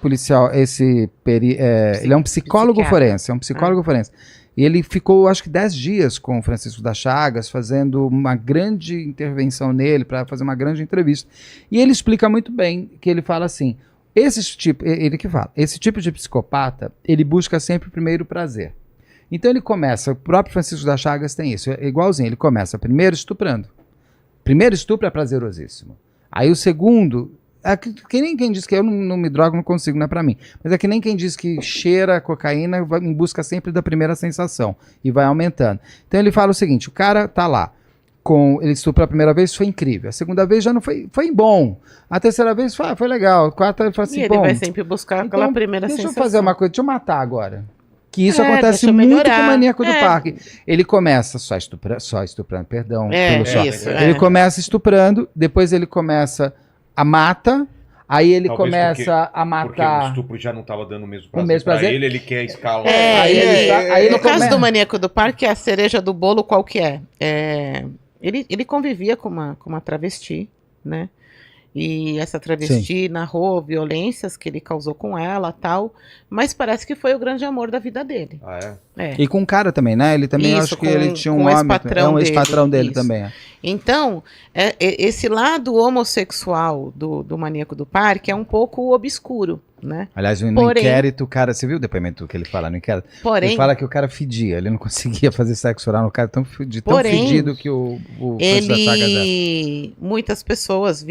policial, ele é um psicólogo forense, E ele ficou, acho que 10 dias com o Francisco das Chagas, fazendo uma grande intervenção nele, para fazer uma grande entrevista. E ele explica muito bem, que ele fala assim, esse tipo de psicopata, ele busca sempre primeiro o prazer. Então ele começa, o próprio Francisco das Chagas tem isso, é igualzinho, ele começa primeiro estuprando. Primeiro estupro é prazerosíssimo. Aí o segundo, que nem quem diz que eu não me drogo, não consigo, não é pra mim. Mas é que nem quem diz que cheira cocaína, vai em busca sempre da primeira sensação. E vai aumentando. Então ele fala o seguinte, o cara tá lá, ele estuprou a primeira vez, foi incrível. A segunda vez já não foi bom. A terceira vez foi legal. A quarta ele fala assim, e ele vai sempre buscar aquela primeira sensação. Deixa eu fazer uma coisa, deixa eu matar agora. Que isso acontece muito com o Maníaco do Parque. Ele começa só estuprando, perdão. Ele começa estuprando, depois ele começa a mata, aí ele começa a matar... Porque o estupro já não estava dando o mesmo prazer pra ele quer escalar. No caso do Maníaco do Parque, a cereja do bolo qual que é? Ele convivia com uma travesti, né? E essa travesti narrou violências que ele causou com ela, tal, mas parece que foi o grande amor da vida dele. E com o cara também, né? Ele também, acho que ele tinha um ex-patrão dele também. Então, esse lado homossexual do Maníaco do Parque é um pouco obscuro, né? Aliás, no inquérito, o cara, você viu o depoimento que ele fala no inquérito? Ele fala que o cara fedia, ele não conseguia fazer sexo oral no cara tão fedido que o muitas pessoas,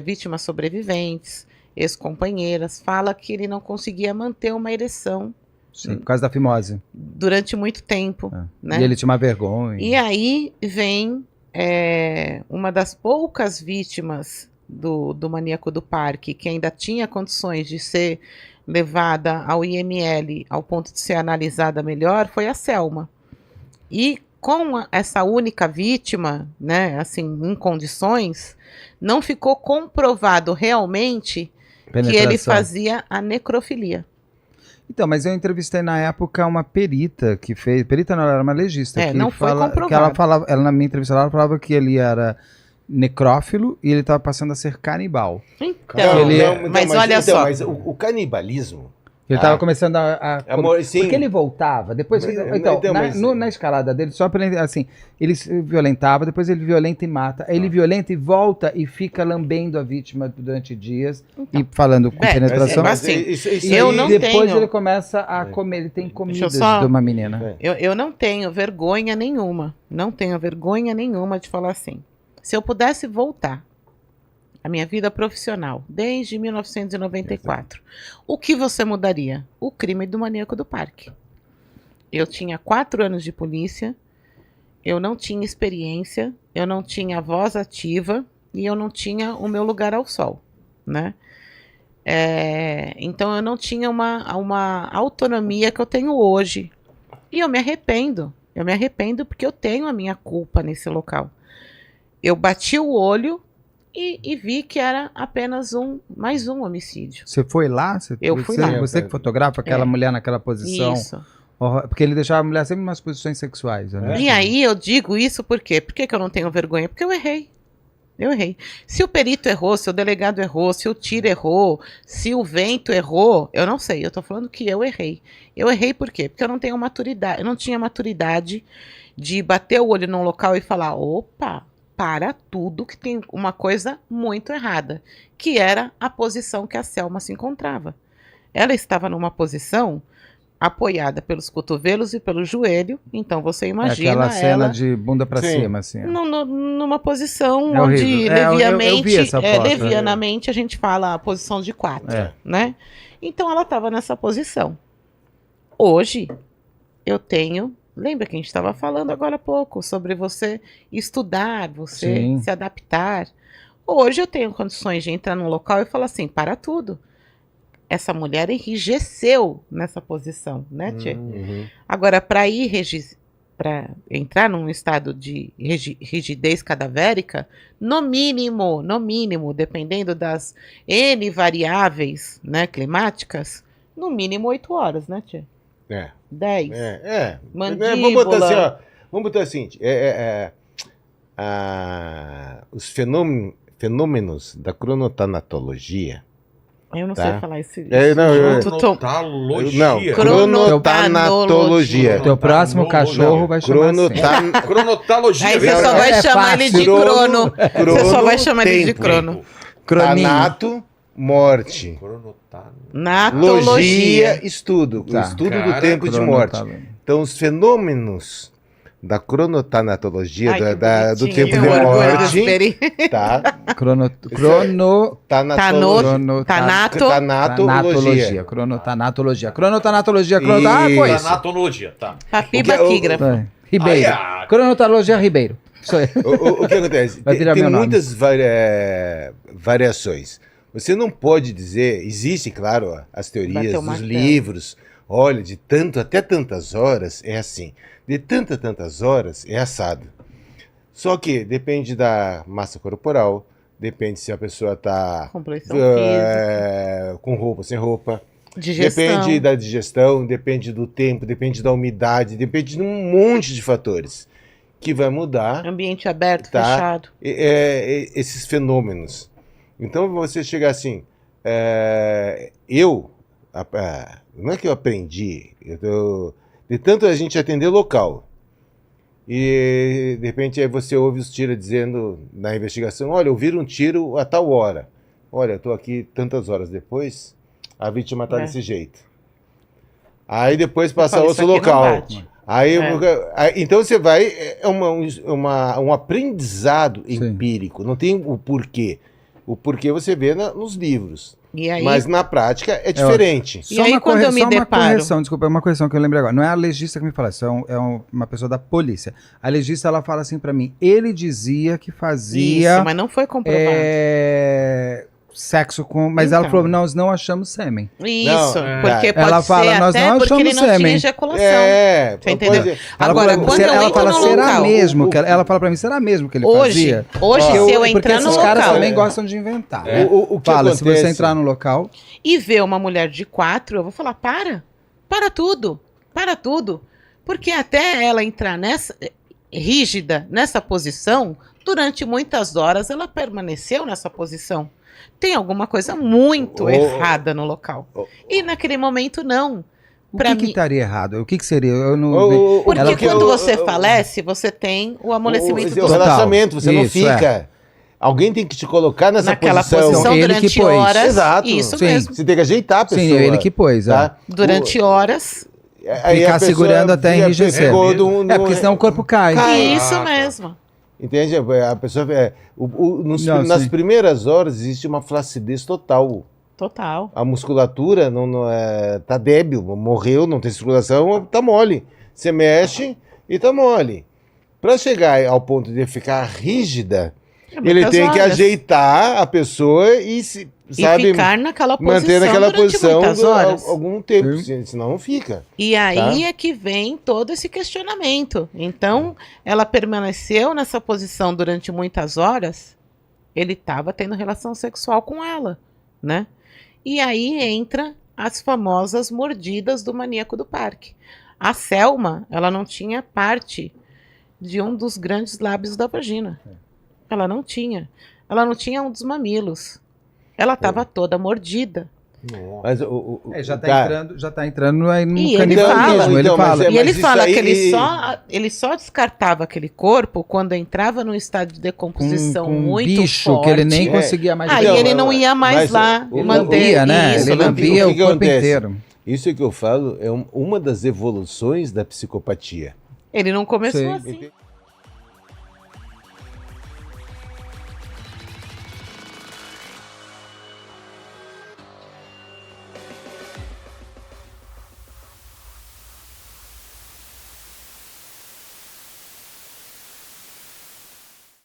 vítimas sobreviventes, ex-companheiras, fala que ele não conseguia manter uma ereção. Sim, por causa da fimose. Durante muito tempo. Né? E ele tinha uma vergonha. E aí vem uma das poucas vítimas do Maníaco do Parque, que ainda tinha condições de ser levada ao IML ao ponto de ser analisada melhor, foi a Selma. E com essa única vítima, né, assim, em condições, não ficou comprovado realmente que ele fazia a necrofilia. Então, mas eu entrevistei na época uma perita que fez... Perita não, ela era uma legista. Que não foi comprovado. Que ela na minha entrevista ela falava que ele era necrófilo e ele estava passando a ser canibal. Então, mas olha só. Mas o canibalismo... Ele estava começando porque ele voltava, depois... Na escalada dele, só para ele, assim, ele violentava, depois ele violenta e mata, aí ele violenta e volta e fica lambendo a vítima durante dias e falando com penetração. Eu não tenho... Depois ele começa a comer, ele tem comida de uma menina. Eu não tenho vergonha nenhuma, de falar assim. Se eu pudesse voltar a minha vida profissional, desde 1994. O que você mudaria? O crime do Maníaco do Parque. Eu tinha 4 anos de polícia, eu não tinha experiência, eu não tinha voz ativa e eu não tinha o meu lugar ao sol, né? Então eu não tinha uma autonomia que eu tenho hoje. E eu me arrependo porque eu tenho a minha culpa nesse local. Eu bati o olho e vi que era apenas mais um homicídio. Você foi lá? Eu fui lá. Você que fotografa aquela mulher naquela posição? Isso. Porque ele deixava a mulher sempre em umas posições sexuais. Né? E aí eu digo isso por quê? Por que eu não tenho vergonha? Porque eu errei. Se o perito errou, se o delegado errou, se o tiro errou, se o vento errou, eu não sei. Eu tô falando que eu errei. Eu errei por quê? Porque eu não tenho maturidade. Eu não tinha maturidade de bater o olho num local e falar, opa, para tudo que tem uma coisa muito errada, que era a posição que a Selma se encontrava. Ela estava numa posição apoiada pelos cotovelos e pelo joelho, então você imagina aquela cena de bunda para cima, assim. Numa posição onde levianamente a gente fala a posição de 4, né? Então ela estava nessa posição. Hoje eu tenho... Lembra que a gente estava falando agora há pouco sobre você estudar, você se adaptar. Hoje eu tenho condições de entrar num local e falar assim, para tudo. Essa mulher enrijeceu nessa posição, né, Tchê? Agora, para entrar num estado de rigidez cadavérica, no mínimo, dependendo das N variáveis, né, climáticas, no mínimo 8 horas, né, Tchê? 10. Mandíbula. Vamos botar assim. Os fenômenos da cronotanatologia, Eu não Tá. sei falar esse. Cronotalogia. Cronotanatologia. O teu próximo cachorro vai chamar assim. Cronotalogia. Aí você velho. só vai É chamar fácil. ele de crono. Você só vai chamar ele de tempo. crono. Croninho. Tanato, morte. Natologia. Logia, estudo. Tá. O estudo do Cara, tempo de morte. Então, os fenômenos da cronotanatologia, Ai, que do bonitinho, tempo de eu orgulho desse morte, peri. tá? Tanatologia. Tanatologia. Cronotanatologia. Cronotanatologia. Ah, foi isso. Tanatologia, tá. Papi O que é o- Baquígrafo. Vai. Ribeiro. Ai, Cronotanatologia Ribeiro. Isso aí. O que acontece? Vai virar Tem meu nome. muitas variações. Você não pode dizer, existe, claro, as teorias Bateu o dos martelo. livros. Olha, de tanto até tantas horas é assim. De tantas horas é assado. Só que depende da massa corporal, depende se a pessoa está Complexão física. com roupa, sem roupa. Digestão. Depende da digestão, depende do tempo, depende da umidade, depende de um monte de fatores que vai mudar Ambiente aberto, Tá. fechado. esses fenômenos. Então você chegar assim, não é que eu aprendi, de tanto a gente atender local. E de repente aí você ouve os tiros dizendo na investigação, olha, ouviram um tiro a tal hora. Olha, eu estou aqui tantas horas depois, a vítima está desse jeito. Aí depois passa falo, outro isso aqui não local. bate. Aí, É. então você vai, um aprendizado Sim. empírico, não tem o porquê. O porquê você vê nos livros, E aí, mas na prática é diferente. E aí, quando eu me só uma deparo- correção, desculpa, é uma correção que eu lembrei agora. Não é a legista que me fala, isso uma pessoa da polícia. A legista, ela fala assim pra mim, ele dizia que fazia isso, mas não foi comprovado. sexo com... Mas Então. ela falou, nós não achamos sêmen. Isso, Não, porque pode Ela ser fala, nós até não porque ele achamos não tinha sêmen. ejaculação. Você entendeu? Ela Agora, fala, quando eu ela entro fala, no será local, mesmo? Ela fala pra mim, será mesmo que ele Hoje, fazia? se Porque eu porque entrar no esses caras local também gostam de inventar. É. Né? O que Fala, acontece, se você entrar no local... e ver uma mulher de 4, eu vou falar, para tudo, porque até ela entrar rígida nessa posição, durante muitas horas ela permaneceu nessa posição. Tem alguma coisa muito errada no local. E naquele momento não. O Pra que mim, estaria errado? O que seria? Eu não... porque Ela- quando você falece, você tem o amolecimento o do relacionamento, você não Isso, fica. Alguém tem que te colocar nessa naquela posição. posição Ele durante que pôs. horas. Exato. Isso Sim. mesmo. Você tem que ajeitar a pessoa. Sim, ele que pôs. Tá? Durante horas. Aí Ficar a pessoa segurando até enrijecer. ficou É, porque senão o corpo cai. Isso tá. mesmo. Entende? A pessoa. Não, nas sim. primeiras horas existe uma flacidez total. Total. A musculatura tá débil, morreu, não tem circulação, tá mole. Você mexe e tá mole. Para chegar ao ponto de ficar rígida, ele muitas tem que horas. ajeitar a pessoa e sabe, ficar naquela posição manter naquela durante posição muitas horas. algum tempo, senão não fica. E aí Tá. é que vem todo esse questionamento. Então, ela permaneceu nessa posição durante muitas horas, ele estava tendo relação sexual com ela, né? E aí entra as famosas mordidas do maníaco do parque. A Selma, ela não tinha parte de um dos grandes lábios da vagina. Ela não tinha. Ela não tinha um dos mamilos. Ela estava toda mordida. Mas Já tá entrando aí no E ele canibalismo. fala. Ele Então, fala. mas E ele isso fala aí- que ele só descartava aquele corpo quando entrava num estado de decomposição com um muito bicho forte. que ele nem É. conseguia mais Aí Então, ele não ia mais mas lá ele manter lambia, né? isso. Ele lambia. lambia O o que corpo acontece? inteiro. Isso que eu falo é uma das evoluções da psicopatia. Ele não começou Sim. assim.